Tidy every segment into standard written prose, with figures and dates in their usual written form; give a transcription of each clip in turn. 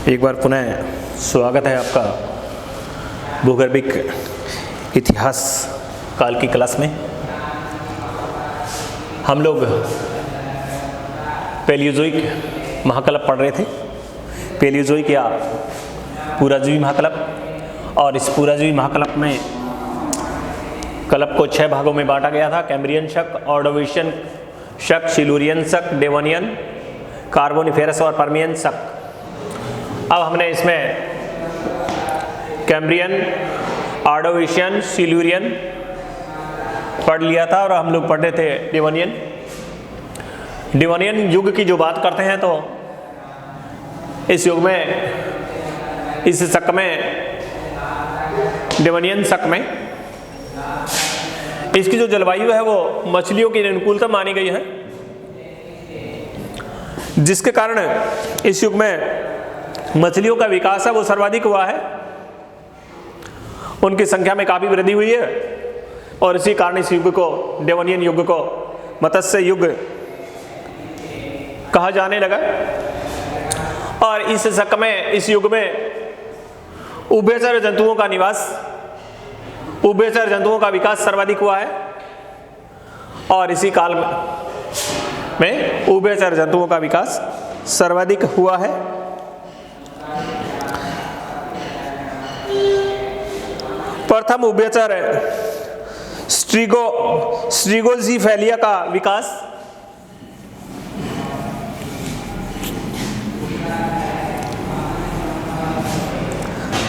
एक बार पुनः स्वागत है आपका भूगर्भिक इतिहास काल की क्लास में। हम लोग पैलियोजोइक महाकल्प पढ़ रहे थे, पैलियोजोइक या पुराजीवी महाकल्प। और इस पुराजीवी महाकल्प में कल्प को 6 भागों में बांटा गया था: कैम्ब्रियन शक, ऑर्डोविशियन शक, सिल्यूरियन शक, डेवोनियन, कार्बोनिफेरस और पर्मियन शक। अब हमने इसमें कैम्ब्रियन, ऑर्डोविशियन, सिल्यूरियन पढ़ लिया था और हम लोग पढ़ रहे थे डेवोनियन। डेवोनियन युग की जो बात करते हैं तो इस युग में, इस शक में, डेवोनियन शक में इसकी जो जलवायु है वो मछलियों की अनुकूलता मानी गई है, जिसके कारण इस युग में मछलियों का विकास है वो सर्वाधिक हुआ है। उनकी संख्या में काफी वृद्धि हुई है और इसी कारण इस युग को, डेवोनियन युग को मत्स्य युग कहा जाने लगा। और इस शक में, इस युग में उभयचर जंतुओं का निवास, उभयचर जंतुओं का विकास सर्वाधिक हुआ है और इसी काल में उभयचर जंतुओं का विकास सर्वाधिक हुआ है। प्रथम उभयचर स्ट्रिगोजीफेलिया का विकास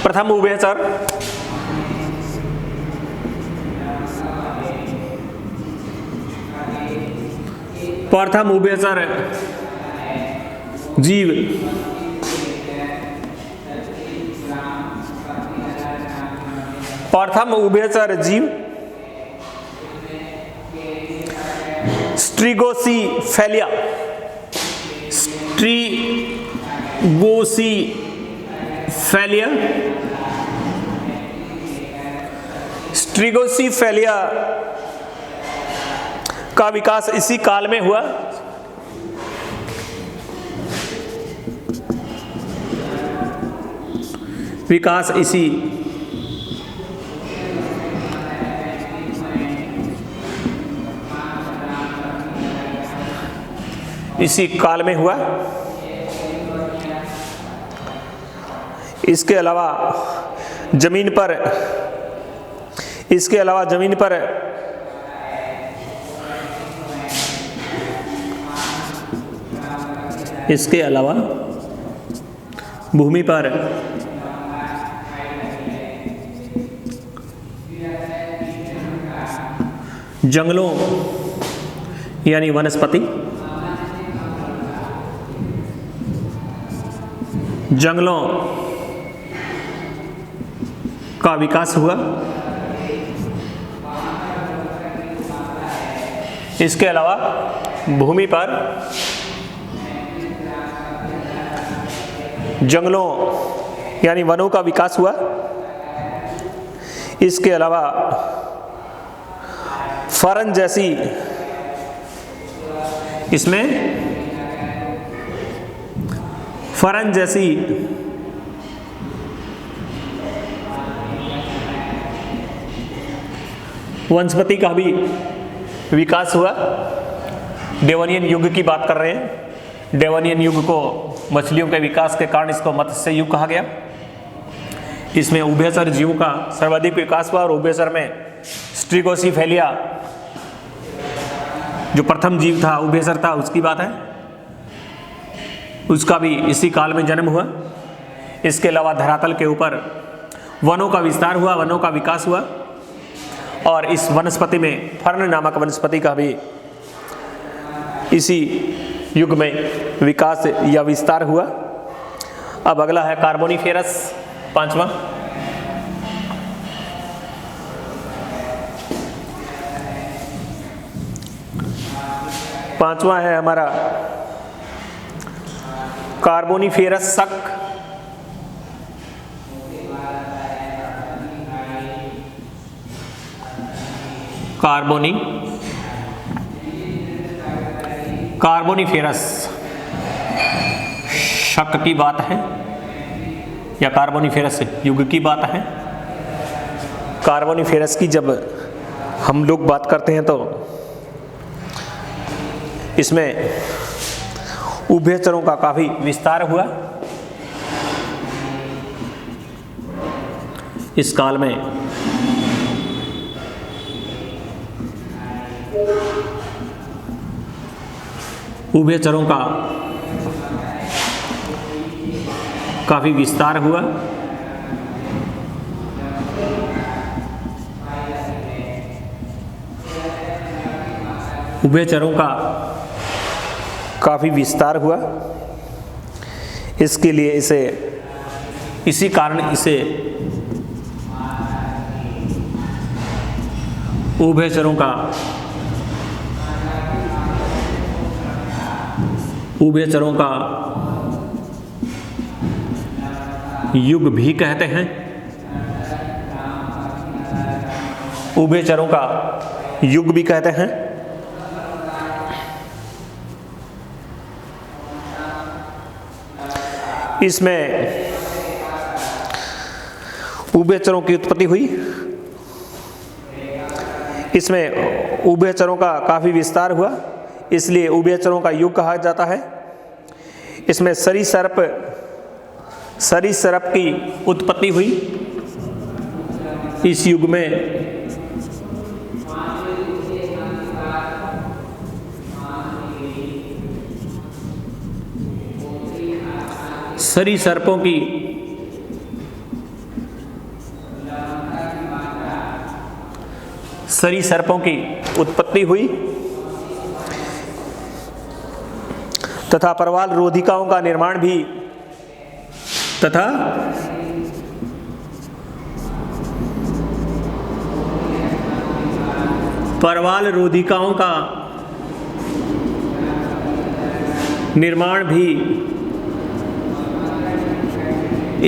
प्रथम उभयचर जीव प्रथम उभयचर जीव स्ट्रिगोसीफेलिया, स्ट्रिगोसीफेलिया का विकास इसी काल में हुआ। विकास इसी काल में हुआ। इसके अलावा जमीन पर भूमि पर जंगलों यानी वनस्पति, जंगलों का विकास हुआ। इसके अलावा भूमि पर जंगलों यानी वनों का विकास हुआ। इसके अलावा फरन जैसी, इसमें फरन जैसी वनस्पति का भी विकास हुआ। डेवोनियन युग की बात कर रहे हैं। डेवोनियन युग को मछलियों के विकास के कारण इसको मत्स्य युग कहा गया। इसमें उभयचर जीवों का सर्वाधिक विकास हुआ और उभयचर में स्ट्रिगोसीफेलिया जो प्रथम जीव था, उभयचर था, उसकी बात है, उसका भी इसी काल में जन्म हुआ। इसके अलावा धरातल के ऊपर वनों का विस्तार हुआ, वनों का विकास हुआ और इस वनस्पति में फर्न नामक वनस्पति का भी इसी युग में विकास या विस्तार हुआ। अब अगला है कार्बोनिफेरस, पांचवा है हमारा कार्बोनिफेरस शक। कार्बोनिफेरस शक की बात है। या कार्बोनिफेरस युग की बात है। कार्बोनिफेरस की जब हम लोग बात करते हैं तो इसमें उभयचरों का काफी विस्तार हुआ। इस काल में उभयचरों का काफी विस्तार हुआ। उभयचरों का काफी विस्तार हुआ। इसके लिए इसी कारण इसे उभयचरों का युग भी कहते हैं। उभयचरों का युग भी कहते हैं। इसमें उभयचरों की उत्पत्ति हुई। इसमें उभयचरों का काफी विस्तार हुआ, इसलिए उभयचरों का युग कहा जाता है। इसमें सरीसृप की उत्पत्ति हुई। इस युग में सरीसृपों की उत्पत्ति हुई तथा परवाल रोधिकाओं का निर्माण भी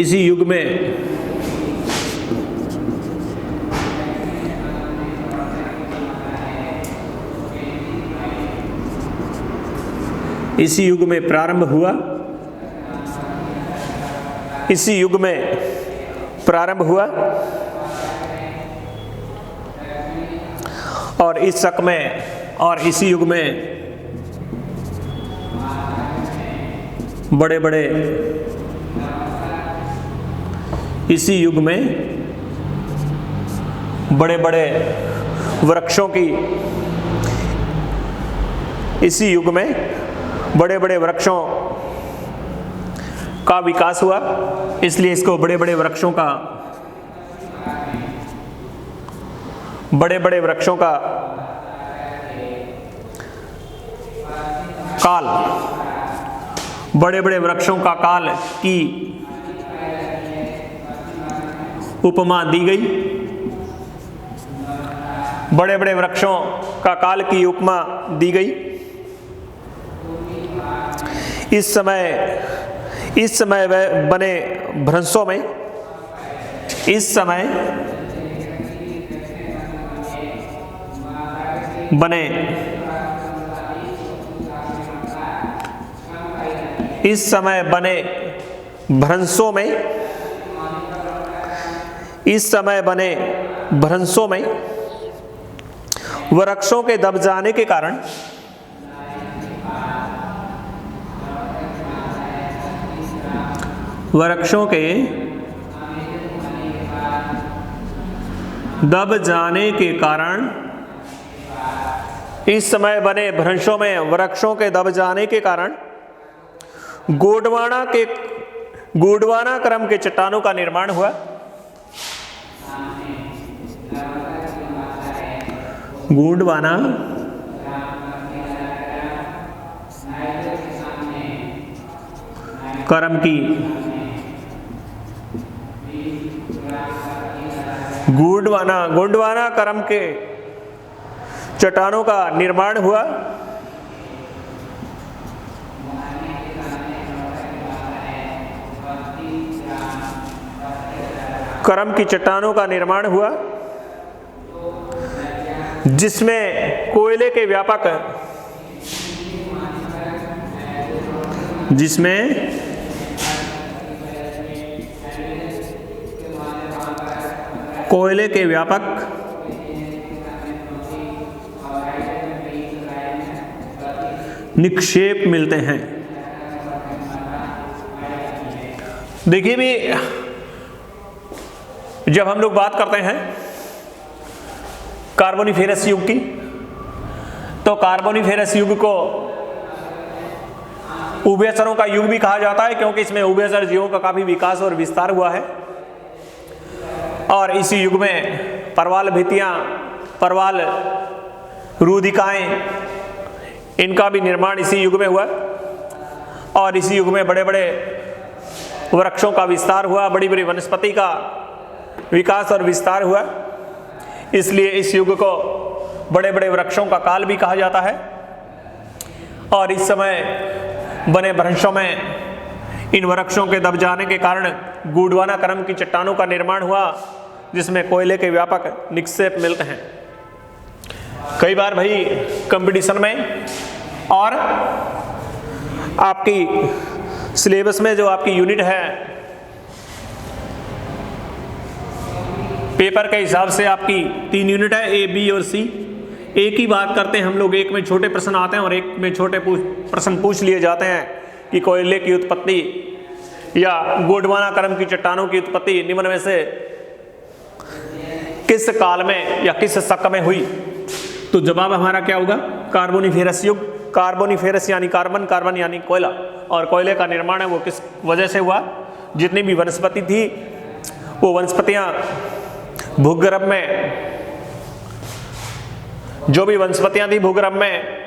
इसी युग में प्रारंभ हुआ। और इसी युग में बड़े बड़े वृक्षों का विकास हुआ। इसलिए इसको बड़े बड़े वृक्षों का काल की उपमा दी गई। बड़े बड़े वृक्षों का काल की उपमा दी गई। इस समय वह बने भ्रंशों में इस समय बने भ्रंशों में वृक्षों के दब जाने के कारण इस समय बने भ्रंशों में वृक्षों के दब जाने के कारण गोंडवाना क्रम के चट्टानों का निर्माण हुआ। गोंडवाना क्रम की गोंडवाना क्रम के चट्टानों का निर्माण हुआ। क्रम की चट्टानों का निर्माण हुआ जिसमें कोयले के व्यापक कोयले के व्यापक निक्षेप मिलते हैं। देखिए भी, जब हम लोग बात करते हैं कार्बोनिफेरस युग की, तो कार्बोनिफेरस युग को उभयचरों का युग भी कहा जाता है, क्योंकि इसमें उभयचर जीवों का काफी विकास और विस्तार हुआ है। और इसी युग में परवाल भित्तियां, परवाल रुधिकाएं, इनका भी निर्माण इसी युग में हुआ। और इसी युग में बड़े बड़े वृक्षों का विस्तार हुआ, बड़ी बड़ी वनस्पति का विकास और विस्तार हुआ। इसलिए इस युग को बड़े बड़े वृक्षों का काल भी कहा जाता है। और इस समय बने भ्रंशों में इन वृक्षों के दब जाने के कारण गोंडवाना क्रम की चट्टानों का निर्माण हुआ, जिसमें कोयले के व्यापक निक्षेप मिलते हैं। कई बार भाई कंपटीशन में और आपकी सिलेबस में जो आपकी यूनिट है, पेपर के हिसाब से आपकी 3 यूनिट है, ए, बी और सी। एक ही बात करते हैं हम लोग, एक में छोटे प्रश्न आते हैं और एक में छोटे प्रश्न पूछ लिए जाते हैं कि कोयले की उत्पत्ति या गोंडवाना क्रम की चट्टानों की उत्पत्ति निम्न में से किस काल में या किस शक में हुई। तो जवाब हमारा क्या होगा? कार्बोनिफेरस युग। कार्बोनिफेरस यानी कार्बन, कार्बन यानी कोयला, और कोयले का निर्माण है वो किस वजह से हुआ? जितनी भी वनस्पति थी वो वनस्पतियां भूगर्भ में, जो भी वनस्पतियां थी भूगर्भ में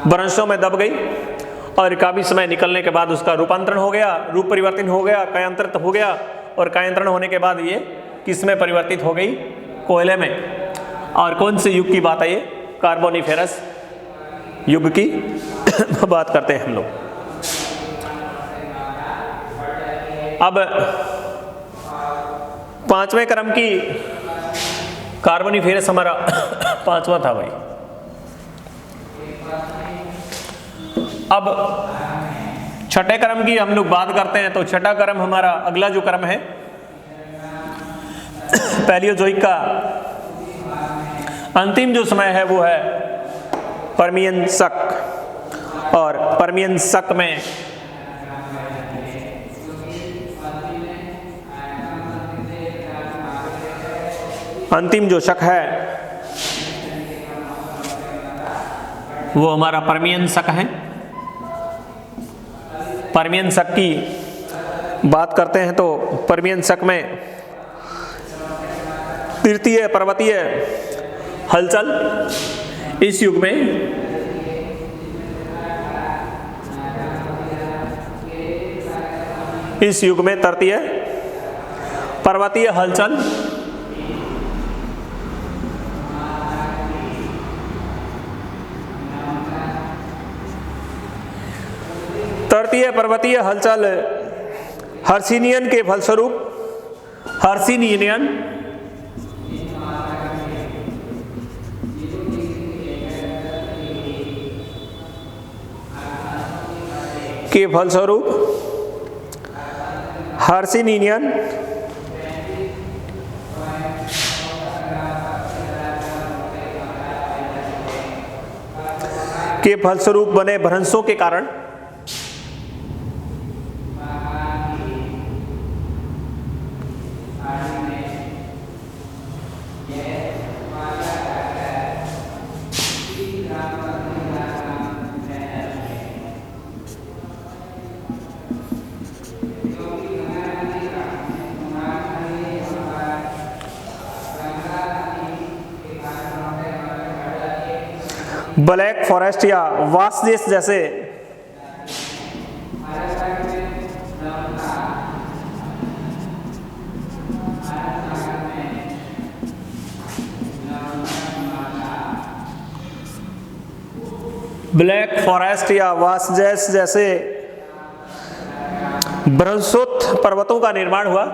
वृक्षों में दब गई और काफी समय निकलने के बाद उसका रूपांतरण हो गया, रूप परिवर्तन हो गया, कायांतरित हो गया। और कायांतरण होने के बाद ये किस में परिवर्तित हो गई? कोयले में। और कौन से युग की बात है ये? कार्बोनिफेरस युग की बात करते हैं हम लोग। अब 5वें क्रम की कार्बोनिफेरस हमारा 5वां था भाई। अब 6ठे क्रम की हम लोग बात करते हैं, तो 6ठा क्रम हमारा अगला जो क्रम है पैलियोजोइक का अंतिम जो समय है वो है पर्मियन शक। और पर्मियन शक में अंतिम जो शक है वो हमारा पर्मियन शक है। पर्मियन शक की बात करते हैं तो पर्मियन शक में तृतीय पर्वतीय हलचल इस युग में तृतीय पर्वतीय हलचल तृतीय पर्वतीय हलचल हर्षिनियन के फलस्वरूप हर्षिनियन के फलस्वरूप हर्षिनियन के फलस्वरूप बने भ्रंशों के कारण ब्लैक फॉरेस्ट या वासजेस जैसे ब्लैक फॉरेस्ट या वासजेस जैसे बृहस्पति पर्वतों का निर्माण हुआ।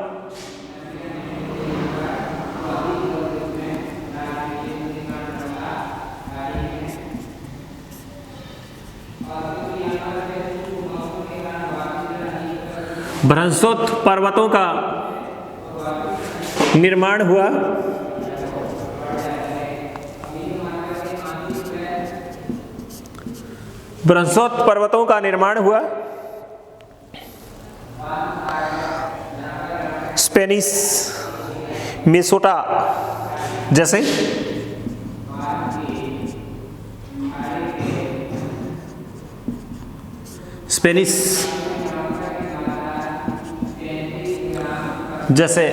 बृहस्पति पर्वतों का निर्माण हुआ ब्रह्मोत्तर पर्वतों का निर्माण हुआ स्पेनिश मिनेसोटा जैसे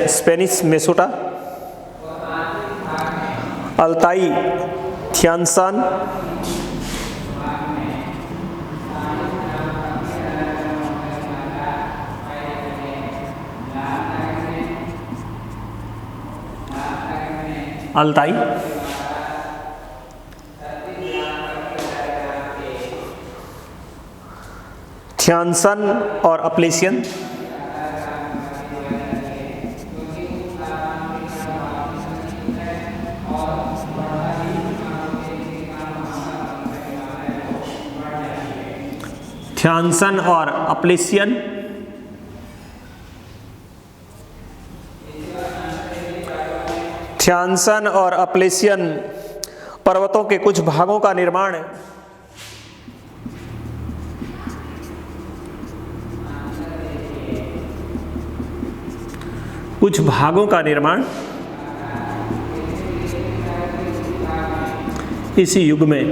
स्पेनिश मिनेसोटा, अल्ताई थियानसान, अल्ताई थियानसन और अपलेशियन, थियानसन और अपलेशियन, थियानसन और अपलेशियन पर्वतों के कुछ भागों का निर्माण इसी युग में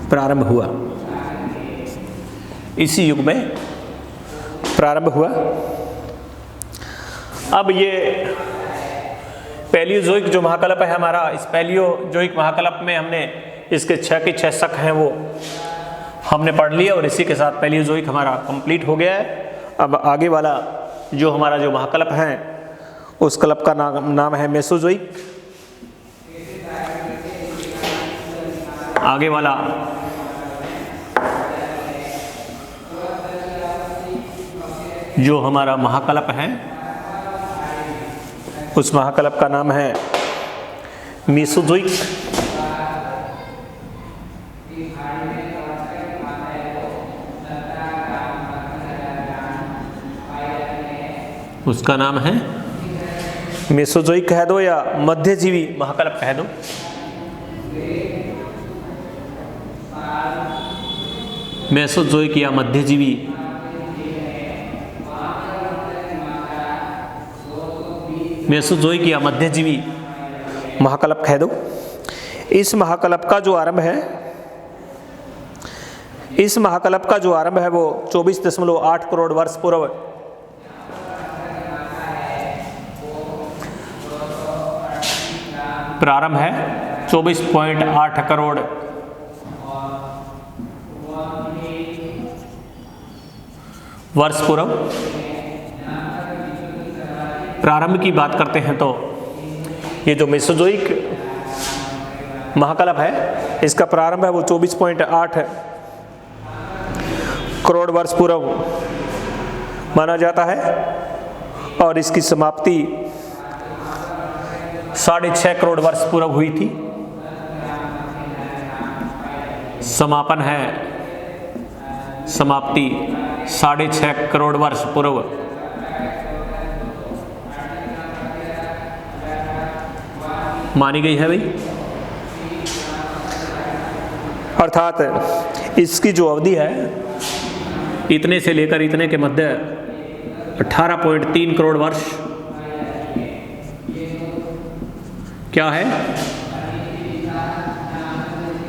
प्रारंभ हुआ। अब ये पैलियोजोइक जो महाकल्प है हमारा, इस पैलियोजोइक महाकल्प में हमने इसके 6 के 6 शक हैं वो हमने पढ़ लिए और इसी के साथ पैलियोजोइक हमारा कंप्लीट हो गया है। अब आगे वाला जो हमारा जो महाकल्प है उस कल्प का नाम है मेसोजोइक। आगे वाला जो हमारा महाकल्प है उस महाकल्प का नाम है मेसोजोइक। उसका नाम है मेसोजोइक कह दो या मध्यजीवी महाकल्प कह दो। मेसोजोइक या मध्यजीवी महाकल्प कह दो। इस महाकल्प का जो आरंभ है वो 24.8 करोड़ वर्ष पूर्व प्रारंभ है। 24.8 करोड़ वर्ष पूर्व प्रारंभ की बात करते हैं तो ये जो मेसोजोइक महाकल्प है इसका प्रारंभ है वो 24.8 करोड़ वर्ष पूर्व माना जाता है और इसकी समाप्ति 6.5 करोड़ वर्ष पूर्व हुई थी। समापन है समाप्ति 6.5 करोड़ वर्ष पूर्व। मानी गई है भाई। अर्थात इसकी जो अवधि है इतने से लेकर इतने के मध्य 18.3 करोड़ वर्ष क्या है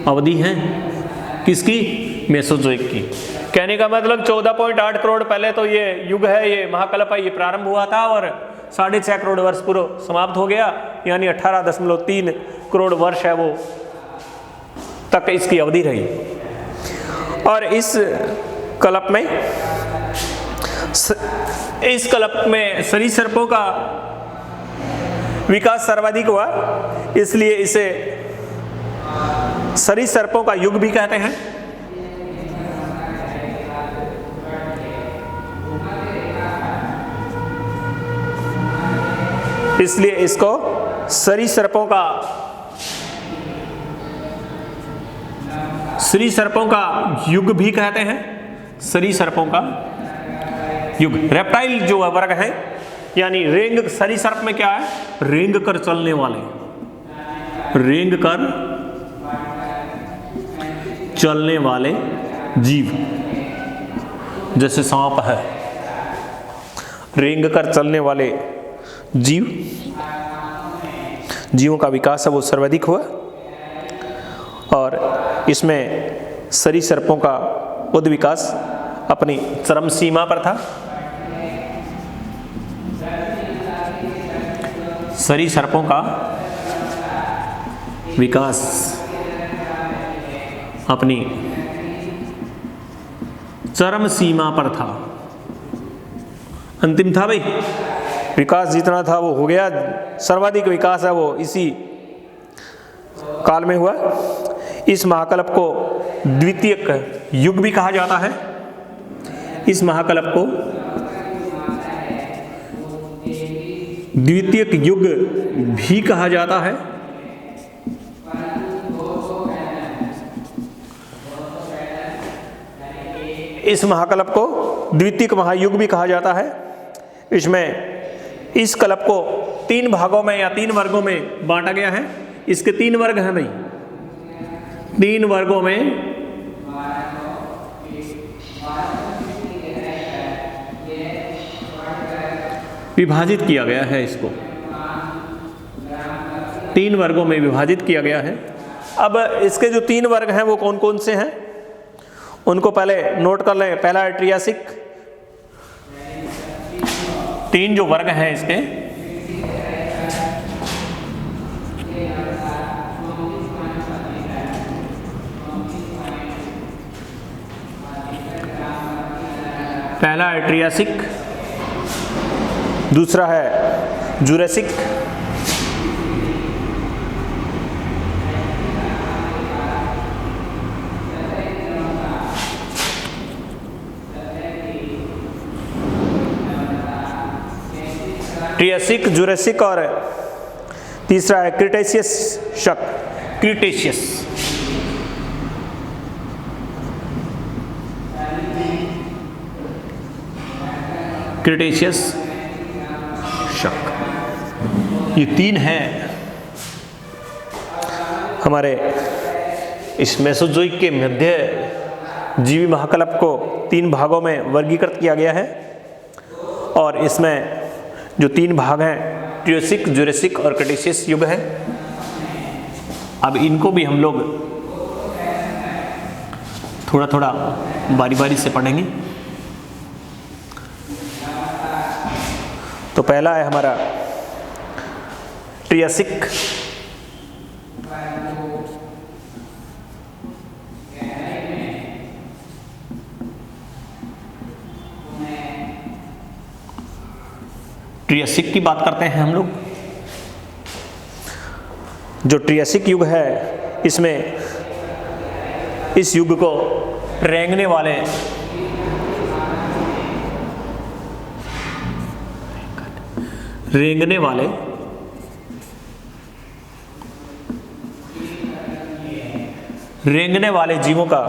अवधि है किसकी? मेसोजोइक की। कहने का मतलब 14.8 करोड़ पहले तो ये युग है, ये महाकल्प है, ये प्रारंभ हुआ था और 6.5 करोड़ वर्ष पूर्व समाप्त हो गया, यानी 18.3 करोड़ वर्ष है वो तक इसकी अवधि रही। और इस कल्प में सरीसृपों का विकास सर्वाधिक हुआ, इसलिए इसे सरीसृपों का युग भी कहते हैं। इसलिए इसको सरीसृपों का युग भी कहते हैं। सरीसृपों का युग। रेप्टाइल जो वर्ग है, यानी रेंग सरीसृप में क्या है, रेंग कर चलने वाले, रेंग कर चलने वाले जीव, जैसे सांप है, रेंग कर चलने वाले जीवों का विकास है वो सर्वाधिक हुआ। और इसमें सरीसृपों का उद विकास अपनी चरम सीमा पर था। सरीसृपों का विकास अपनी चरम सीमा पर था, अंतिम था भाई। विकास जितना था वो हो गया, सर्वाधिक विकास है वो इसी काल में हुआ। इस महाकल्प को द्वितीयक युग भी कहा जाता है। इस महाकल्प को द्वितीयक युग भी कहा जाता है। इस महाकल्प को द्वितीयक महायुग भी कहा जाता है। इसमें इस कल्प को 3 भागों में या 3 वर्गों में बांटा गया है। इसके 3 वर्ग हैं भाई, 3 वर्गों में विभाजित किया गया है। इसको 3 वर्गों में विभाजित किया गया है। अब इसके जो 3 वर्ग हैं वो कौन कौन से हैं, उनको पहले नोट कर लें। पहला है ट्रियासिक। 3 जो वर्ग हैं इसके, पहला है ट्रियासिक, दूसरा है जुरासिक, ट्रियासिक, जुरासिक और तीसरा है क्रिटेशियस शक, क्रिटेशियस। क्रिटेशियस शक, ये 3 हैं हमारे इस मेसोजोइक के मध्य जीवी महाकल्प को 3 भागों में वर्गीकृत किया गया है। और इसमें जो 3 भाग हैं, ट्रियासिक, जुरासिक और क्रिटेशियस युग है। अब इनको भी हम लोग थोड़ा थोड़ा बारी बारी से पढ़ेंगे। तो पहला है हमारा ट्रियासिक। ट्रियासिक की बात करते हैं हम लोग। जो ट्रियासिक युग है, इसमें इस युग को रेंगने वाले जीवों का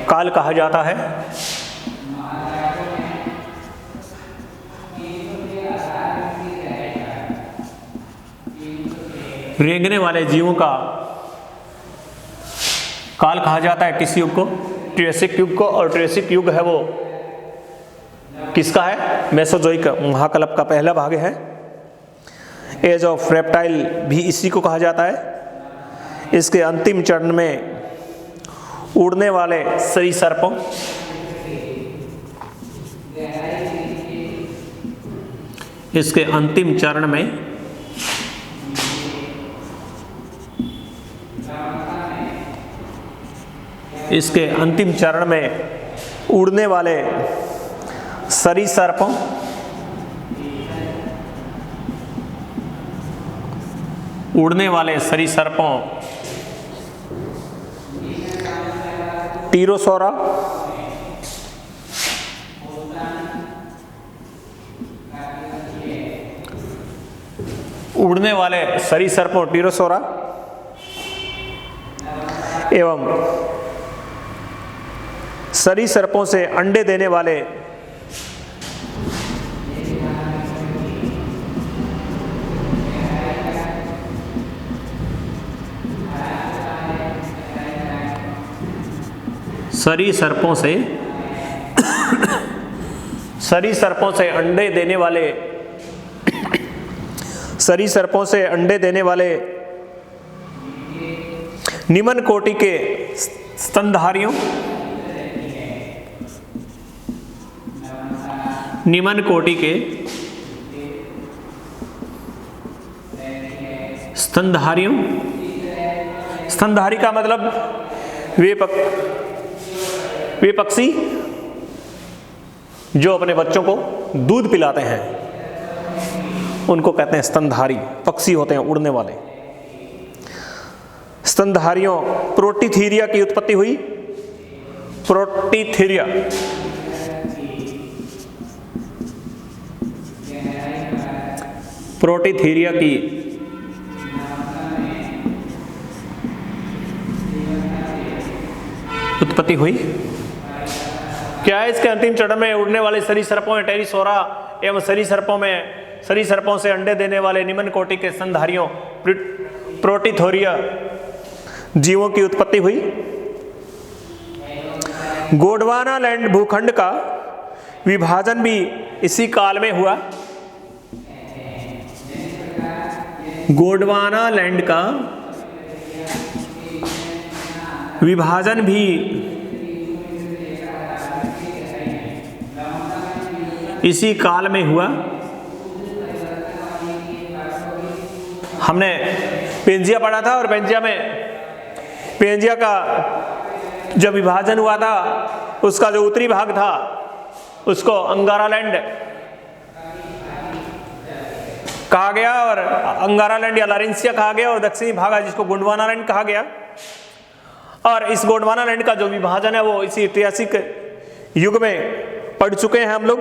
काल कहा जाता है। रेंगने वाले जीवों का काल कहा जाता है किस युग को, ट्रियासिक युग को। और ट्रियासिक युग है वो किसका है, मेसोजोइक महाकल्प का पहला भाग है। एज ऑफ रेप्टाइल भी इसी को कहा जाता है। इसके अंतिम चरण में उड़ने वाले सरीसृपों, इसके अंतिम चरण में उड़ने वाले सरीसृपों, टीरोसोरा, उड़ने वाले सरीसृपों टीरोसोरा एवं सरीसृपों से अंडे देने वाले सरीसृपों से अंडे देने वाले सरीसृपों से अंडे देने वाले निम्न कोटि के स्तनधारियों निम्न कोटि के स्तनधारियों, स्तनधारी का मतलब वे पक्षी जो अपने बच्चों को दूध पिलाते हैं उनको कहते हैं स्तनधारी पक्षी होते हैं, उड़ने वाले। स्तनधारियों प्रोटीथीरिया की उत्पत्ति हुई। प्रोटीथीरिया की उत्पत्ति हुई। क्या है इसके अंतिम चरण में उड़ने वाले सरीसृपों टेरिसोरा एवं सरीसृपों से अंडे देने वाले निम्न कोटि के स्तनधारियों प्रोटीथोरिया जीवों की उत्पत्ति हुई। गोंडवाना लैंड भूखंड का विभाजन भी इसी काल में हुआ। गोंडवाना लैंड का विभाजन भी इसी काल में हुआ। हमने पेंजिया पढ़ा था और पेंजिया का जब विभाजन हुआ था उसका जो उत्तरी भाग था उसको अंगारा लैंड कहा गया और अंगारा लैंड या लारेंसिया कहा गया, और दक्षिणी भाग है जिसको गोंडवाना लैंड कहा गया। और इस गोंडवाना लैंड का जो विभाजन है वो इसी ऐतिहासिक युग में पढ़ चुके हैं हम लोग।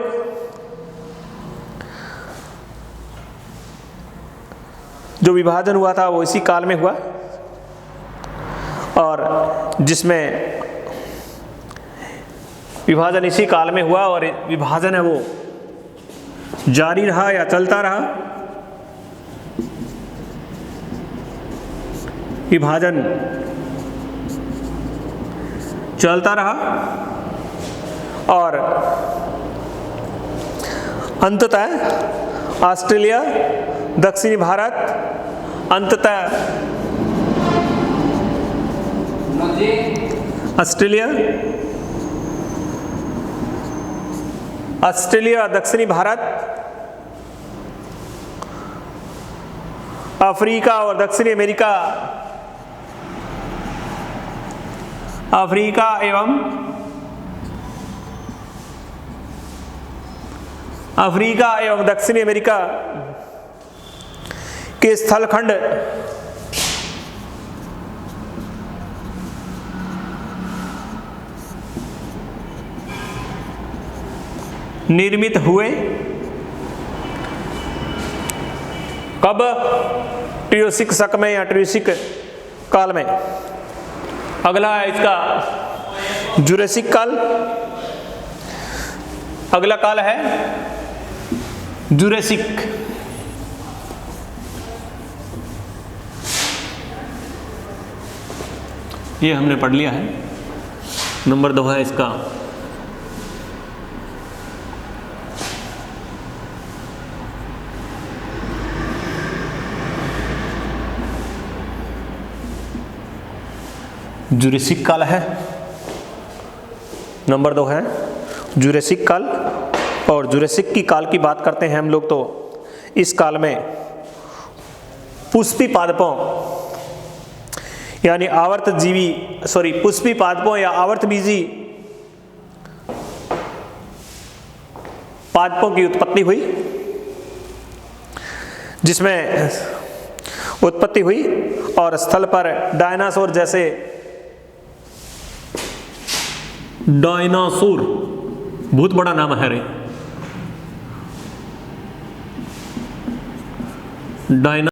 जो विभाजन हुआ था वो इसी काल में हुआ और जिसमें विभाजन इसी काल में हुआ और विभाजन है वो जारी रहा या चलता रहा। विभाजन चलता रहा और अंततः ऑस्ट्रेलिया, दक्षिणी भारत, अंततः ऑस्ट्रेलिया, दक्षिणी भारत, अफ्रीका और दक्षिणी अमेरिका, अफ्रीका एवं दक्षिणी अमेरिका के स्थलखंड निर्मित हुए। कब? ट्रियोसिक शक में या ट्रियोसिक काल में। अगला है इसका जुरेसिक काल। अगला काल है जुरेसिक। ये हमने पढ़ लिया है। नंबर 2 है इसका जुरेसिक काल है। नंबर 2 है जुरेसिक काल। और जुरेसिक की काल की बात करते हैं हम लोग तो इस काल में पुष्पी पादपों यानी पुष्पी पादपों या आवर्तबीजी पादपों की उत्पत्ति हुई, जिसमें उत्पत्ति हुई और स्थल पर डायनासोर जैसे डायनासोर बहुत बड़ा नाम है रे। डायना